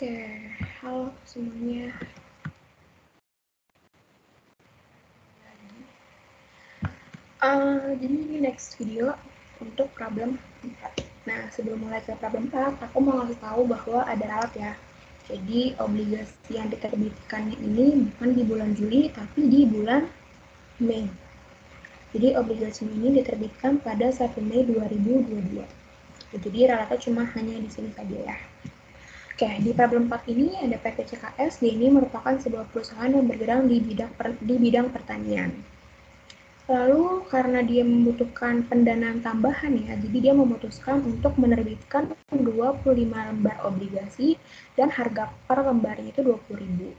Oke, halo semuanya. Jadi ini next video untuk problem 4. Nah, sebelum mulai ke problem 4, aku mau ngasih tahu bahwa ada ralat ya. Jadi obligasi yang diterbitkan ini bukan di bulan Juli, tapi di bulan Mei. Jadi obligasi ini diterbitkan pada 1 Mei 2022. Jadi ralatnya cuma hanya di sini saja ya. Oke, di problem 4 ini ada PT CKS. Dia ini merupakan sebuah perusahaan yang bergerak di bidang pertanian. Lalu karena dia membutuhkan pendanaan tambahan ya, jadi dia memutuskan untuk menerbitkan 25 lembar obligasi dan harga per lembarnya itu 20.000.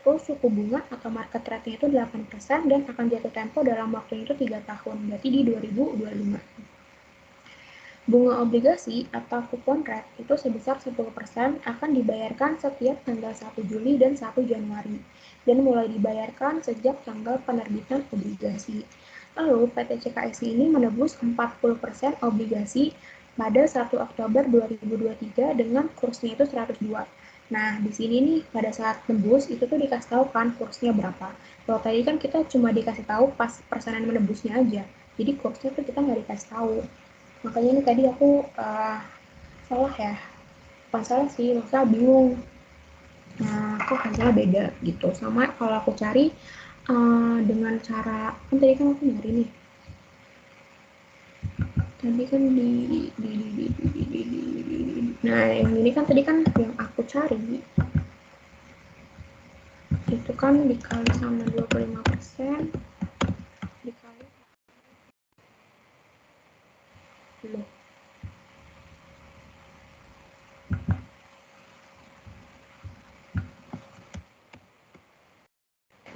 Terus suku bunga atau market rate-nya itu 8% dan akan jatuh tempo dalam waktu itu 3 tahun, berarti di 2025. Bunga obligasi atau kupon rate itu sebesar 10% akan dibayarkan setiap tanggal 1 Juli dan 1 Januari dan mulai dibayarkan sejak tanggal penerbitan obligasi. Lalu PT CKSI ini menebus 40% obligasi pada 1 Oktober 2023 dengan kursnya itu 102. Nah, di sini nih pada saat tebus itu tuh dikasih tahu kan kursnya berapa. Kalau tadi kan kita cuma dikasih tahu pas persenan menebusnya aja. Jadi kursnya tuh kita nggak dikasih tahu. Makanya ini tadi aku salah ya. Bukan salah sih, maksudnya bingung. Nah, kok hasilnya beda gitu. Sama kalau aku cari dengan cara, kan tadi kan aku nyari nih. Tadi kan nah yang ini kan tadi kan yang aku cari itu kan dikali sama 25% dikali loh.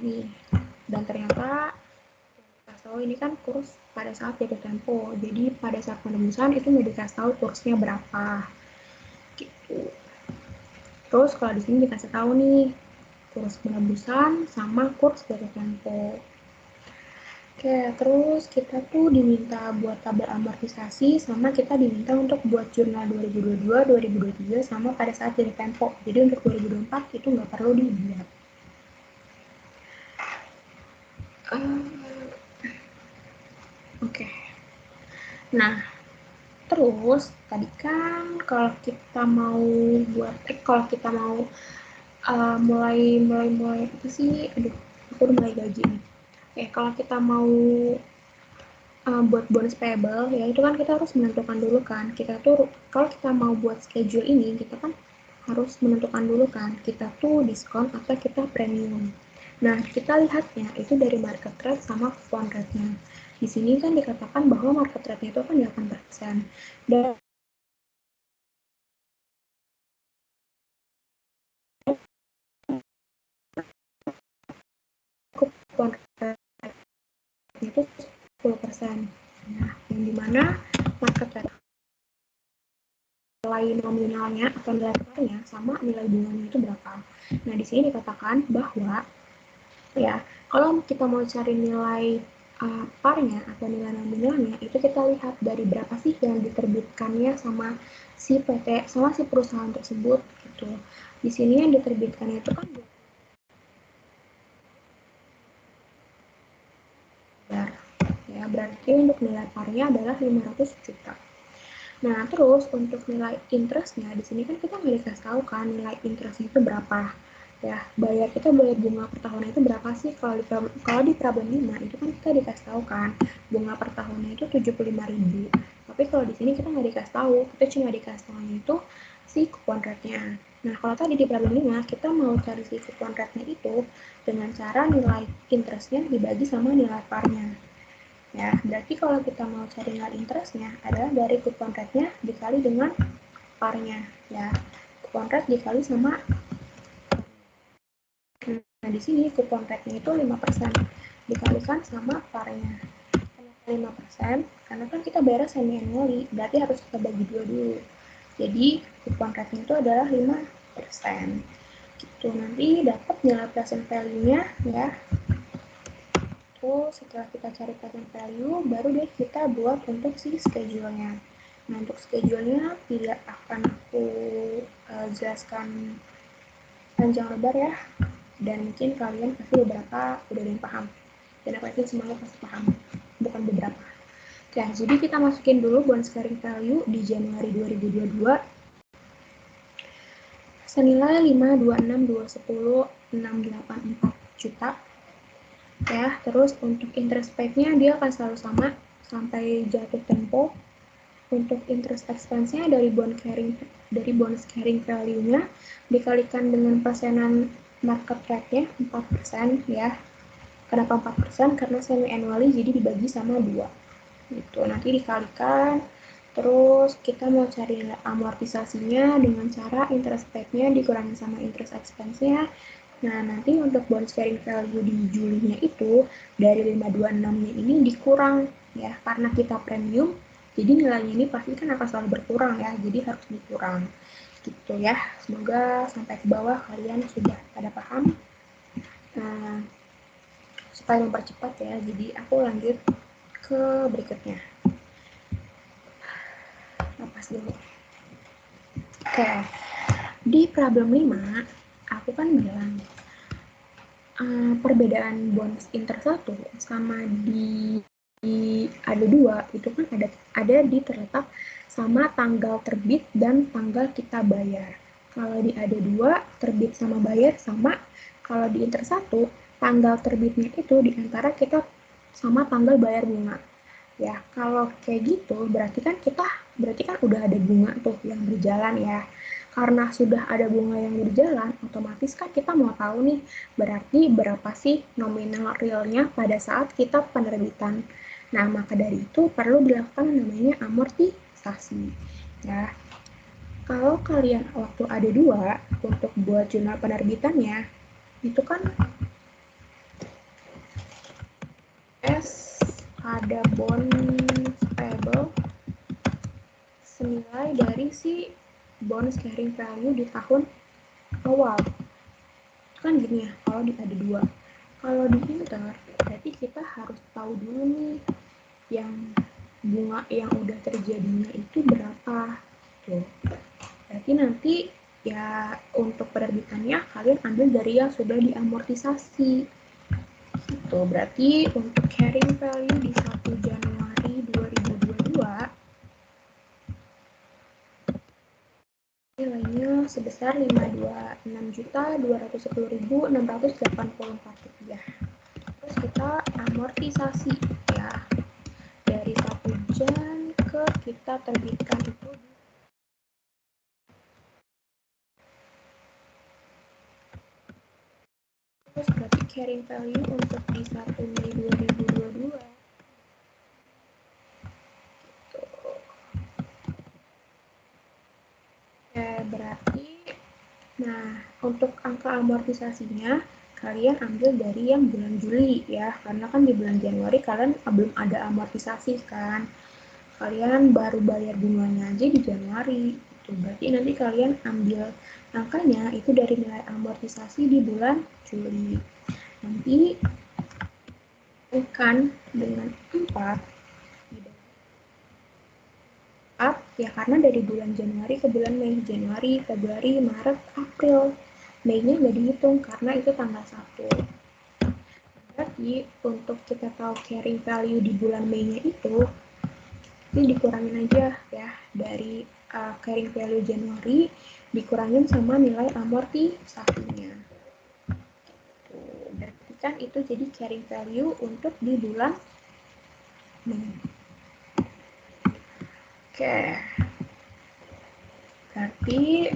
Nih, dan ternyata tahu ini kan kurs pada saat jatuh tempo, jadi pada saat penebusan itu nggak dikasih tahu kursnya berapa gitu. Terus kalau di sini dikasih tahu nih kurs penebusan sama kurs jatuh tempo. Oke, terus kita tuh diminta buat tabel amortisasi sama kita diminta untuk buat jurnal 2022, 2023 sama pada saat jatuh tempo. Jadi untuk 2024 itu nggak perlu dibuat. Oke. Nah, terus tadi kan kalau kita mau mulai apa sih? Aduh, aku udah mulai gaji nih. Oke, kalau kita mau buat bonus payable ya itu kan kita harus menentukan dulu kan. Kita tuh kalau kita mau buat schedule ini kita kan harus menentukan dulu kan kita tuh diskon atau kita premium. Nah, kita lihatnya itu dari market rate sama coupon rate-nya. Di sini kan dikatakan bahwa market rate-nya itu kan 8%. Dan coupon rate-nya itu 10%. Nah, yang dimana market rate nilai nominalnya atau nilai tukarnya sama nilai bunganya itu berapa. Nah, di sini dikatakan bahwa ya kalau kita mau cari nilai parnya atau nilai nominalnya itu kita lihat dari berapa sih yang diterbitkannya sama si PT sama si perusahaan tersebut gitu. Di sini yang diterbitkannya itu kan ya berarti untuk nilai parnya adalah 500 juta. Nah, terus untuk nilai interestnya di sini kan kita nggak dikasih tahu kan nilai interestnya itu berapa. Ya, kita bayar bunga per tahunnya itu berapa sih? Kalau di problem 5 itu kan kita dikasih tahu kan bunga per tahunnya itu 75.000. Tapi kalau di sini kita nggak dikasih tahu, kita cuma dikasih tahu itu si kupon rate-nya. Nah, kalau tadi di problem 5 kita mau cari si kupon rate-nya itu dengan cara nilai interestnya dibagi sama nilai par-nya. Ya, berarti kalau kita mau cari nilai interestnya adalah dari kupon rate-nya dikali dengan par-nya. Ya, kupon rate dikali sama. Nah, di sini kupon rate-nya itu 5% dikalikan sama par-nya. Kenapa 5%? Karena kan kita bayar semi annually, berarti harus kita bagi dua dulu. Jadi, kupon rate-nya itu adalah 5%. Gitu, nanti dapat nilai present value-nya ya. Terus setelah kita cari present value, baru deh kita buat untuk si schedule-nya. Nah, untuk schedule-nya tidak akan aku jelaskan panjang lebar ya, dan mungkin kalian pasti beberapa udah ada yang paham, dan aku yakin semuanya pasti paham, bukan beberapa. Oke, jadi kita masukin dulu bonus carrying value di Januari 2022 senilai 526.210.684 juta. Ya, terus untuk interest paid-nya dia akan selalu sama sampai jatuh tempo. Untuk interest expense-nya dari bonus carrying value-nya dikalikan dengan persenan market rate-nya 4% ya. Kenapa 4%? Karena semi annually jadi dibagi sama 2. Gitu. Nanti dikalikan, terus kita mau cari amortisasinya dengan cara interest paid-nya dikurangi sama interest expense-nya. Nah, nanti untuk bonus carrying value di Julinya itu dari 526-nya ini dikurang ya, karena kita premium, jadi nilainya ini pasti kan akan selalu berkurang ya, jadi harus dikurang. Gitu ya. Semoga sampai ke bawah kalian sudah pada paham. Nah, supaya mempercepat ya, jadi aku lanjut ke berikutnya. Napas dulu. Oke, di problem 5, aku kan bilang perbedaan bonus inter 1 sama di ada 2 itu kan ada di terletak sama tanggal terbit dan tanggal kita bayar. Kalau di ada 2 terbit sama bayar sama. Kalau di inter 1 tanggal terbitnya itu di antara kita sama tanggal bayar bunga. Ya, kalau kayak gitu berarti kan udah ada bunga tuh yang berjalan ya. Karena sudah ada bunga yang berjalan, otomatis kan kita mau tahu nih, berarti berapa sih nominal realnya pada saat kita penerbitan. Nah, maka dari itu perlu dilakukan namanya amortisasi. Ya, kalau kalian waktu ada 2 untuk buat jurnal penerbitannya, itu kan S ada bonds payable senilai dari si bonus carrying value di tahun awal. Kan gini ya, kalau di ada 2. Kalau di inter, berarti kita harus tahu dulu nih yang bunga yang udah terjadinya itu berapa. Tuh. Berarti nanti ya untuk penerbitannya kalian ambil dari yang sudah diamortisasi. Gitu. Berarti untuk carrying value di 1 Januari 2022 nilainya sebesar Rp526.210.684. Terus kita amortisasi ya. Dari 1 Jan ke kita terbitkan itu terus berarti carrying value untuk di 1 Mei 2022 berarti nah untuk angka amortisasinya kalian ambil dari yang bulan Juli ya, karena kan di bulan Januari kalian belum ada amortisasi kan, kalian baru bayar bunganya aja di Januari. Itu berarti nanti kalian ambil angkanya itu dari nilai amortisasi di bulan Juli. Nanti kan dengan 4 ya karena dari bulan Januari ke bulan Mei, Januari, Februari, Maret, April. Mei-nya nggak dihitung karena itu tanggal 1. Berarti untuk kita tahu carrying value di bulan Mei-nya itu, ini dikurangin aja ya dari carrying value Januari, dikurangin sama nilai amortisasinya. Berarti kan itu jadi carrying value untuk di bulan Mei. Oke. Berarti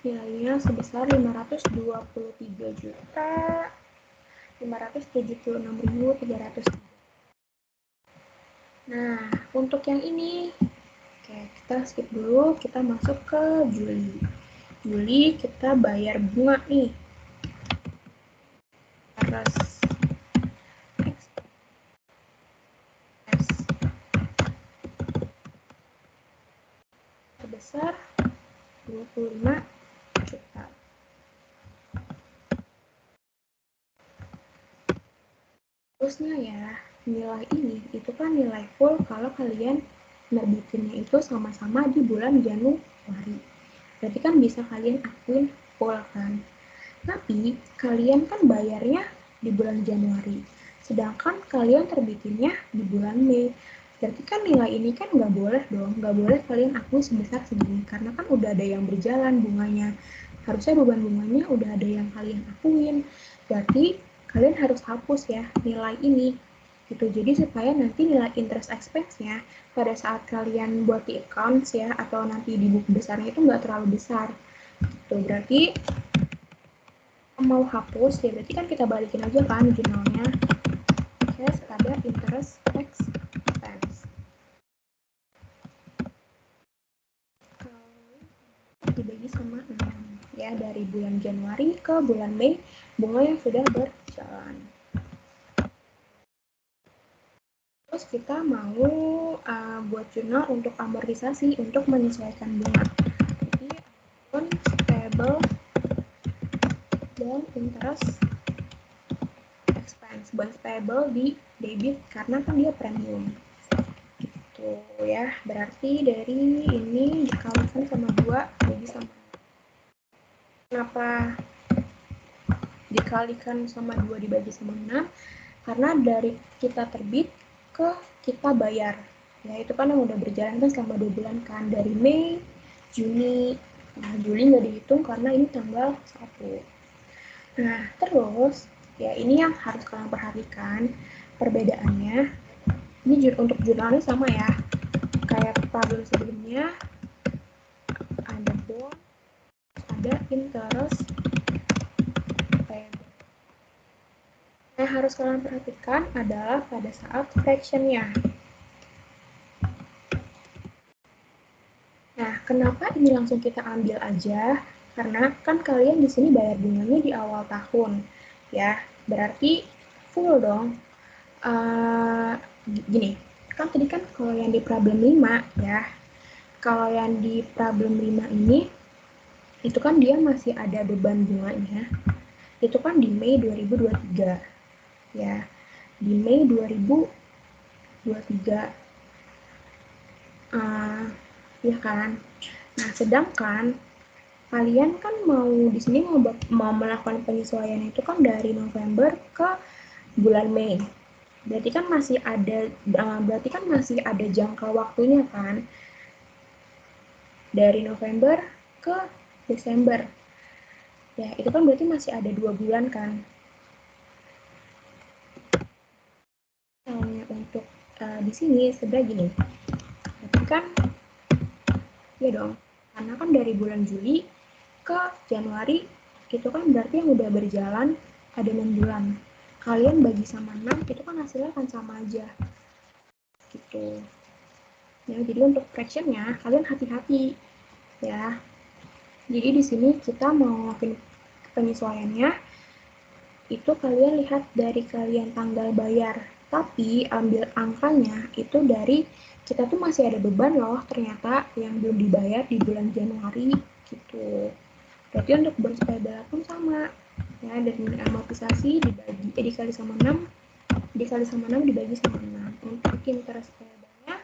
nilainya sebesar 523.576.300. Nah, untuk yang ini, oke, kita skip dulu, kita masuk ke Juli. Juli kita bayar bunga nih. Terus sebesar 25 juta. Terusnya ya, nilai ini itu kan nilai full kalau kalian nerbitinnya itu sama-sama di bulan Januari. Berarti kan bisa kalian akuin full kan. Tapi kalian kan bayarnya di bulan Januari, sedangkan kalian terbitinnya di bulan Mei. Berarti kan nilai ini kan nggak boleh dong, nggak boleh kalian akui sebesar segini, karena kan udah ada yang berjalan bunganya. Harusnya beban bunganya udah ada yang kalian akuin. Berarti kalian harus hapus ya nilai ini. Gitu. Jadi supaya nanti nilai interest expense-nya pada saat kalian buat di accounts ya, atau nanti di buku besarnya itu nggak terlalu besar. Tuh, berarti mau hapus ya berarti kan kita balikin aja kan jurnalnya, cash ada interest expense dibagi sama 6 ya, dari bulan Januari ke bulan Mei bunga yang sudah berjalan. Terus kita mau buat jurnal untuk amortisasi untuk menyesuaikan bunga. Jadi account payable dan interest expense. Bonds payable di debit karena kan dia premium. Gitu ya. Berarti dari ini dikalikan sama 2 jadi sama. Kenapa dikalikan sama 2 dibagi sama 6? Karena dari kita terbit ke kita bayar. Ya, itu kan yang udah berjalan kan selama 2 bulan kan, dari Mei, Juni. Nah, Juli nggak dihitung karena ini tanggal 1. Nah, terus ya ini yang harus kalian perhatikan perbedaannya. Ini untuk jurnalnya sama ya. Kayak problem sebelumnya, ada bond, ada interest payable. Yang harus kalian perhatikan adalah pada saat fractionnya. Nah, kenapa ini langsung kita ambil aja? Karena kan kalian di sini bayar bunganya di awal tahun, ya. Berarti full dong. Gini, kan tadi kan kalau yang di problem 5 ya, kalau yang di problem 5 ini, itu kan dia masih ada beban bunganya. Itu kan di Mei 2023, ya. Di Mei 2023, ya kan. Nah, sedangkan kalian kan mau di sini mau melakukan penyesuaian itu kan dari November ke bulan Mei. Berarti kan masih ada jangka waktunya kan, dari November ke Desember. Ya, itu kan berarti masih ada 2 bulan kan. Untuk di sini sebenarnya gini. Berarti kan ya dong. Karena kan dari bulan Juli ke Januari itu kan berarti yang udah berjalan ada 6 bulan. Kalian bagi sama 6 itu kan hasilnya akan sama aja. Gitu. Ya, jadi untuk fractionnya kalian hati-hati ya. Jadi di sini kita mau ngelakuin penyesuaiannya itu kalian lihat dari kalian tanggal bayar, tapi ambil angkanya itu dari kita tuh masih ada beban loh ternyata yang belum dibayar di bulan Januari gitu. Berarti untuk bonus payable pun sama ya, dari amortisasi dikali sama 6 dibagi sama 6. Untuk interest payable-nya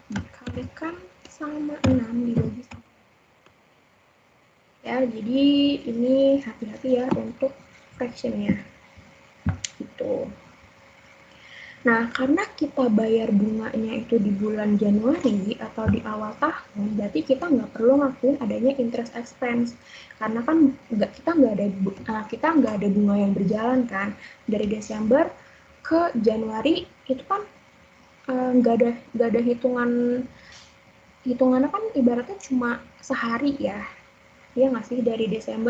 dikalikan sama 6 dibagi sama ya. Jadi ini hati-hati ya untuk fractionnya gitu. Nah, karena kita bayar bunganya itu di bulan Januari atau di awal tahun, berarti kita nggak perlu ngakuin adanya interest expense. Karena kan kita nggak ada bunga yang berjalan kan. Dari Desember ke Januari itu kan nggak ada hitungannya kan ibaratnya cuma sehari ya. Iya nggak sih, dari 31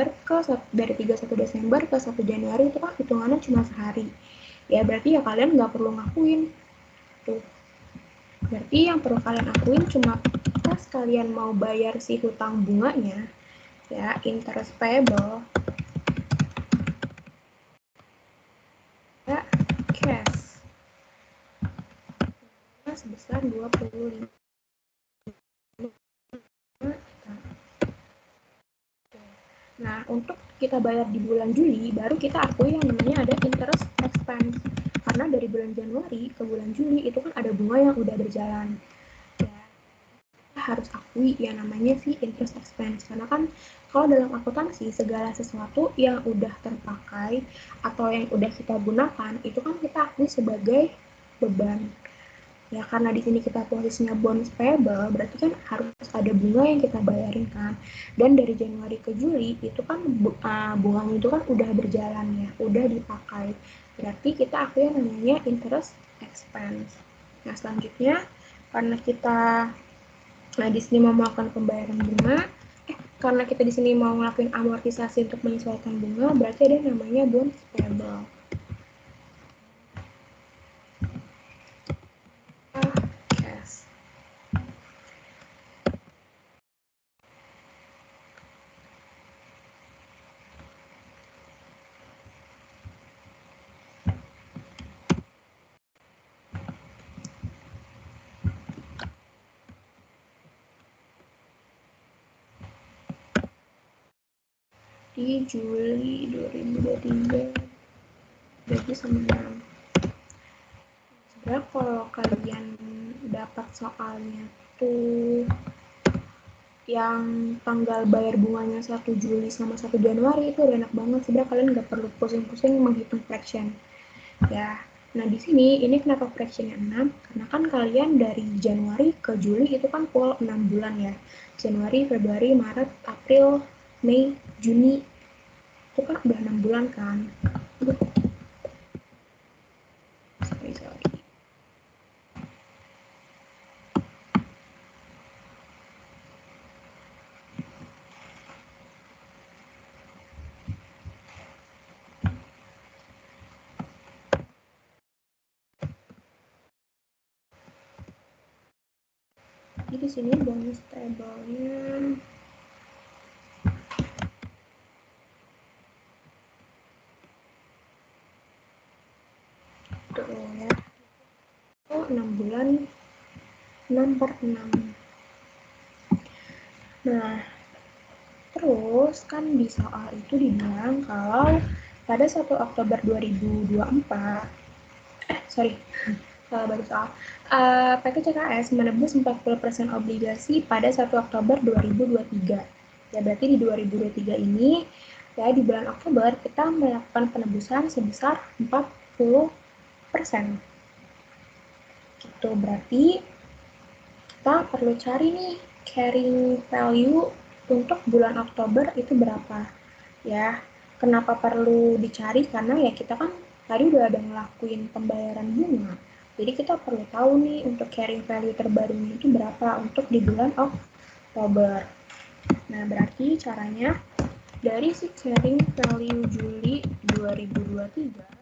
Desember ke 1 Januari itu kan hitungannya cuma sehari. Ya berarti ya kalian nggak perlu ngakuin. Tuh. Berarti yang perlu kalian akuin cuma pas kalian mau bayar si hutang bunganya, ya, interest payable, ya, cash, sebesar 25. Nah, untuk kita bayar di bulan Juli, baru kita akui yang namanya ada interest expense. Karena dari bulan Januari ke bulan Juli itu kan ada bunga yang udah berjalan. Ya, kita harus akui yang namanya si interest expense. Karena kan Kalau dalam akuntansi, segala sesuatu yang udah terpakai atau yang udah kita gunakan, itu kan kita akui sebagai beban. Ya, karena di sini kita posisinya bonds payable, berarti kan harus ada bunga yang kita bayarin kan. Dan dari Januari ke Juli, itu kan bunganya itu kan udah berjalan ya, udah dipakai. Berarti kita akui yang namanya interest expense. Nah, selanjutnya, karena kita di sini mau melakukan pembayaran bunga, karena kita di sini mau ngelakuin amortisasi untuk menyesuaikan bunga, berarti ada yang namanya bonds payable. Cash. Di Juli 2023 gaji sama 6. Sebenarnya kalau kalian dapat soalnya tuh yang tanggal bayar bunganya 1 Juli sama 1 Januari itu udah enak banget. Sebenarnya kalian nggak perlu pusing-pusing menghitung fraction. Ya, nah di sini ini kenapa fractionnya 6? Karena kan kalian dari Januari ke Juli itu kan full 6 bulan ya. Januari, Februari, Maret, April, Mei, Juni, itu kan udah 6 bulan kan. Sorry. Jadi di sini bonus table-nya tuh ya. Oh, 6 bulan 6/6. Nah, terus kan di soal itu dibilang kalau pada 1 Oktober 2024, salah baru soal, PT CKS menebus 40% obligasi pada 1 Oktober 2023. Ya berarti di 2023 ini, ya di bulan Oktober kita melakukan penebusan sebesar 40%. Gitu, berarti kita perlu cari nih carrying value untuk bulan Oktober itu berapa ya. Kenapa perlu dicari? Karena ya kita kan tadi udah ada ngelakuin pembayaran bunga, jadi kita perlu tahu nih untuk carrying value terbarunya itu berapa untuk di bulan Oktober. Nah berarti caranya dari si carrying value Juli 2023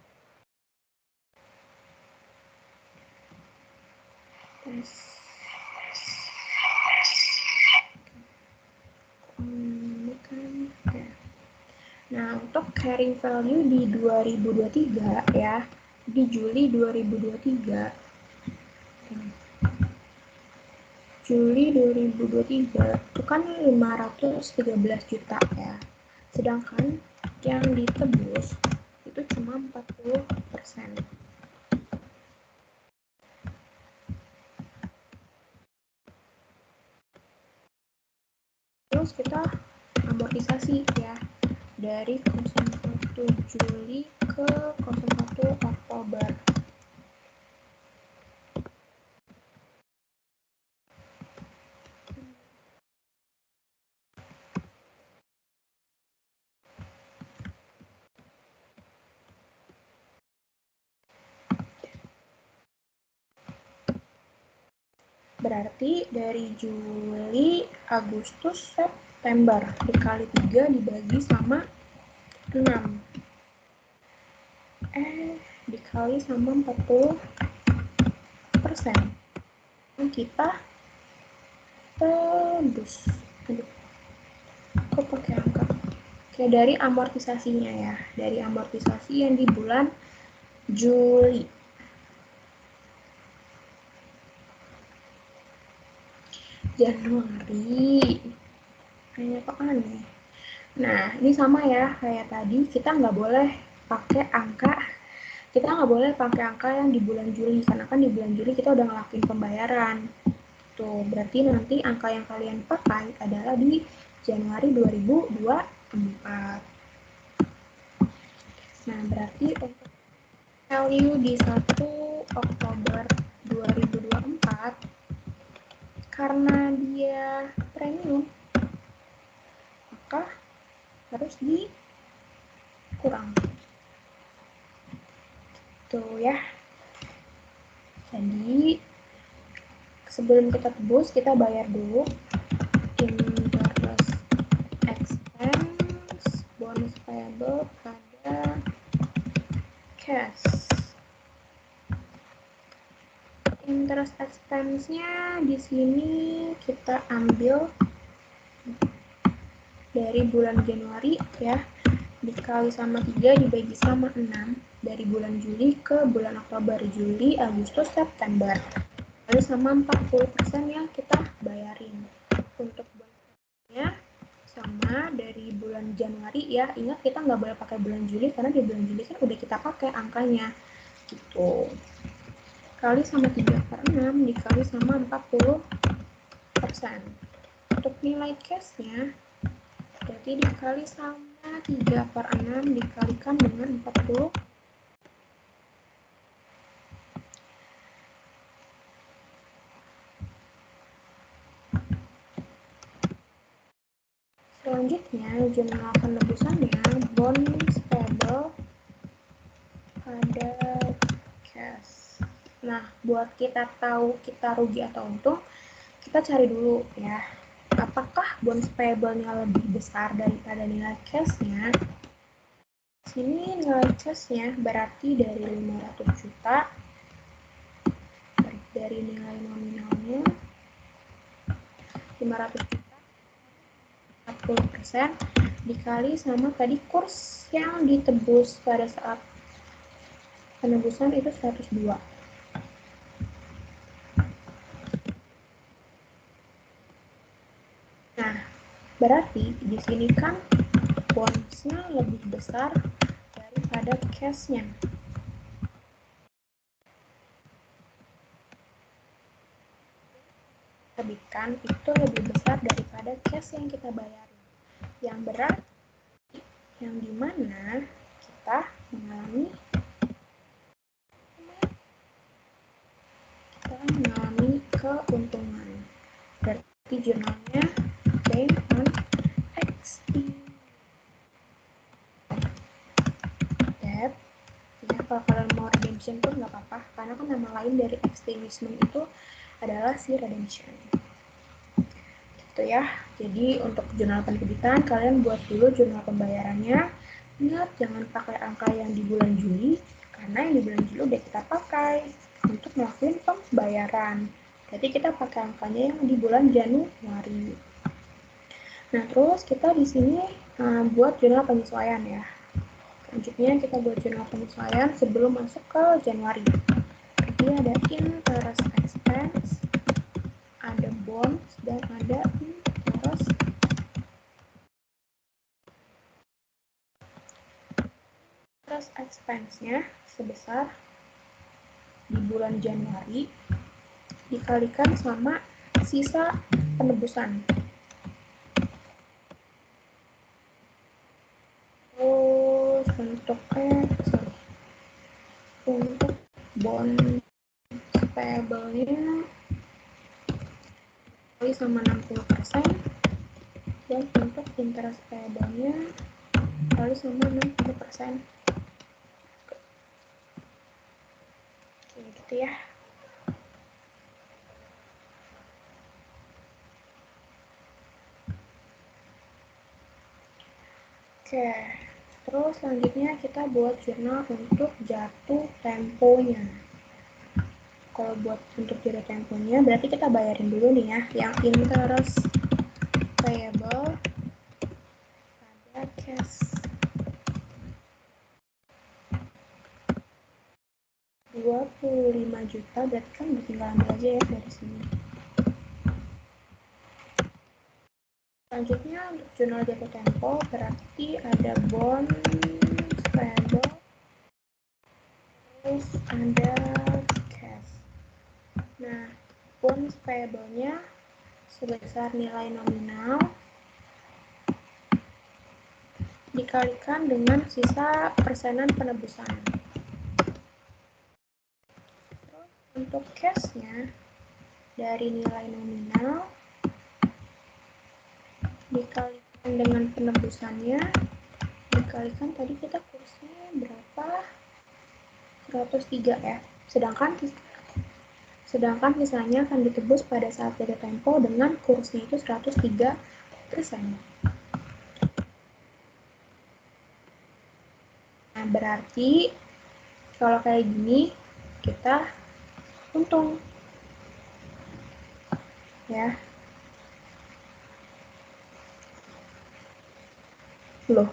Nah, untuk carrying value di 2023 ya, di Juli 2023, Juli 2023 itu kan 513 juta ya. Sedangkan yang ditebus itu cuma 40%. Terus kita amortisasi ya, dari 01 Juli ke 01 Oktober. Berarti dari Juli, Agustus, September dikali 3 dibagi sama 6. Dikali sama 40%. Kita tebus. Kok pakai angka? Oke, dari amortisasinya ya. Dari amortisasi yang di bulan Juli. Januari. Kayaknya kok aneh. Nah, ini sama ya kayak tadi, kita nggak boleh pakai angka, kita nggak boleh pakai angka yang di bulan Juli, karena kan di bulan Juli kita udah ngelakuin pembayaran. Tuh, berarti nanti angka yang kalian pakai adalah di Januari 2024. Nah, berarti untuk value di 1 Oktober 2024, karena dia premium, maka harus dikurang. Tuh ya. Jadi, sebelum kita tebus, kita bayar dulu interest expense, bonus payable pada cash. Interest expense-nya di sini kita ambil dari bulan Januari ya, dikali sama 3 dibagi sama 6 dari bulan Juli ke bulan Oktober, Juli, Agustus, September. Lalu sama 40% yang kita bayarin. Untuk bonusnya sama dari bulan Januari ya, ingat kita nggak boleh pakai bulan Juli karena di bulan Juli kan udah kita pakai angkanya gitu. Kali sama 3/6 dikali sama 40%. Untuk nilai cashnya berarti dikali sama 3/6 dikalikan dengan 40. Selanjutnya, jumlah penebusannya bonus payable pada cash. Nah, buat kita tahu kita rugi atau untung, kita cari dulu ya. Apakah bonus payable-nya lebih besar daripada nilai cash-nya? Sini nilai cash-nya berarti dari 500 juta dari nilai nominalnya 500 juta 40% dikali sama tadi kurs yang ditebus pada saat penebusan itu 102. Nah, berarti di sini kan bonusnya lebih besar daripada cash-nya. Terbitkan itu lebih besar daripada cash yang kita bayari. Yang berarti yang dimana kita mengalami keuntungan. Berarti jurnalnya gain on extinction debt. Ya, kalau kalian mau redemption pun nggak apa-apa, karena kan nama lain dari extinguishment itu adalah si redemption. Gitu ya. Jadi untuk jurnal penerbitan kalian buat dulu jurnal pembayarannya. Ingat jangan pakai angka yang di bulan Juli, karena yang di bulan Juli udah kita pakai untuk melakukan pembayaran. Jadi kita pakai angkanya yang di bulan Januari. Nah, terus kita di sini buat jurnal penyesuaian ya. Selanjutnya kita buat jurnal penyesuaian sebelum masuk ke Januari. Jadi ada interest expense, ada bonds, dan ada interest expense-nya sebesar di bulan Januari dikalikan sama sisa penebusan. Terus untuk bond payable-nya kali sama 60%, dan untuk interest payable-nya kali sama 60%. Kayak gitu ya. Oke, terus selanjutnya kita buat jurnal untuk jatuh temponya. Kalau buat untuk jatuh temponya, berarti kita bayarin dulu nih ya, yang interest payable pada cash. 25 juta, berarti kan tinggal ambil aja ya dari sini. Selanjutnya untuk jurnal jatuh tempo berarti ada bond payable, terus ada cash. Nah, bond payable-nya sebesar nilai nominal dikalikan dengan sisa persenan penebusan. Untuk cash-nya, dari nilai nominal dikalikan dengan penebusannya, dikalikan tadi kita kursnya berapa? 103 ya. Sedangkan sisanya akan ditebus pada saat jatuh tempo dengan kursnya itu 103%. Nah, berarti kalau kayak gini kita untung. Ya. Loh.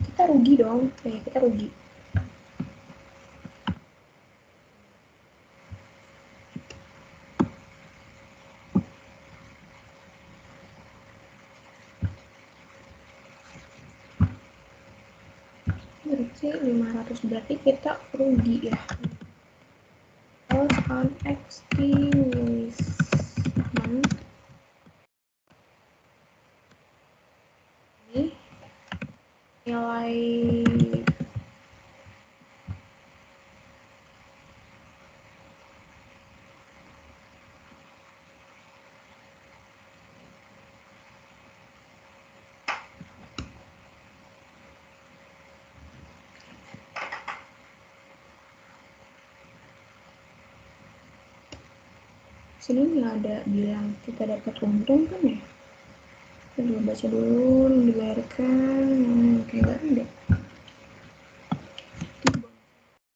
Kita rugi dong. Kita rugi. Berarti 500, berarti kita rugi ya. Loss on extinguishment ini nilai sini nggak ada bilang kita dapat untung kan ya? Kita baca dulu, dibayarkan, kayak nggak ada.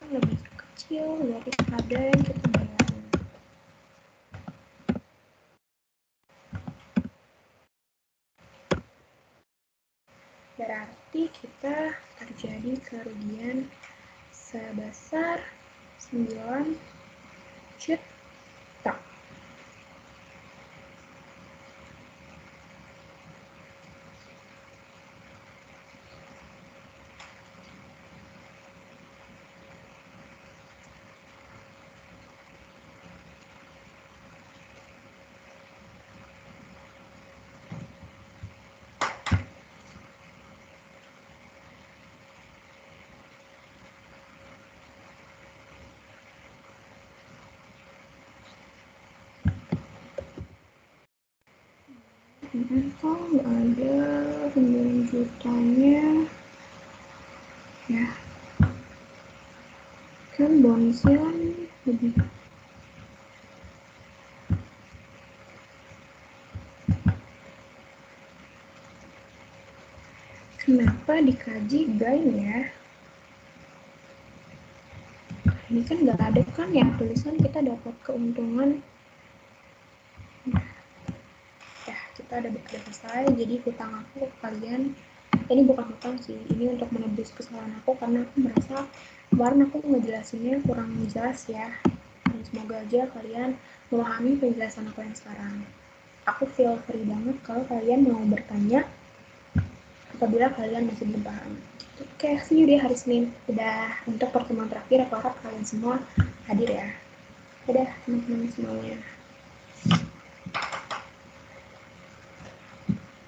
Kan lebih kecil daripada yang kita bayarin. Berarti kita terjadi kerugian sebesar 9 juta. Kok nggak ada 9 jutanya ya, kan bonusnya lebih. Kenapa dikaji gain ya? Ini kan nggak ada kan ya tulisan kita dapat keuntungan. Ya, kita ada bekerja selesai. Jadi hutang aku ke kalian, ini bukan hutang sih, ini untuk menebus kesalahan aku karena aku merasa kemarin aku ngejelasinnya kurang jelas ya. Dan semoga aja kalian memahami penjelasan aku yang sekarang. Aku feel free banget kalau kalian mau bertanya apabila kalian masih belum paham. Oke, see you di hari Senin. Udah untuk pertemuan terakhir, aku harap kalian semua hadir ya. Udah teman-teman semuanya.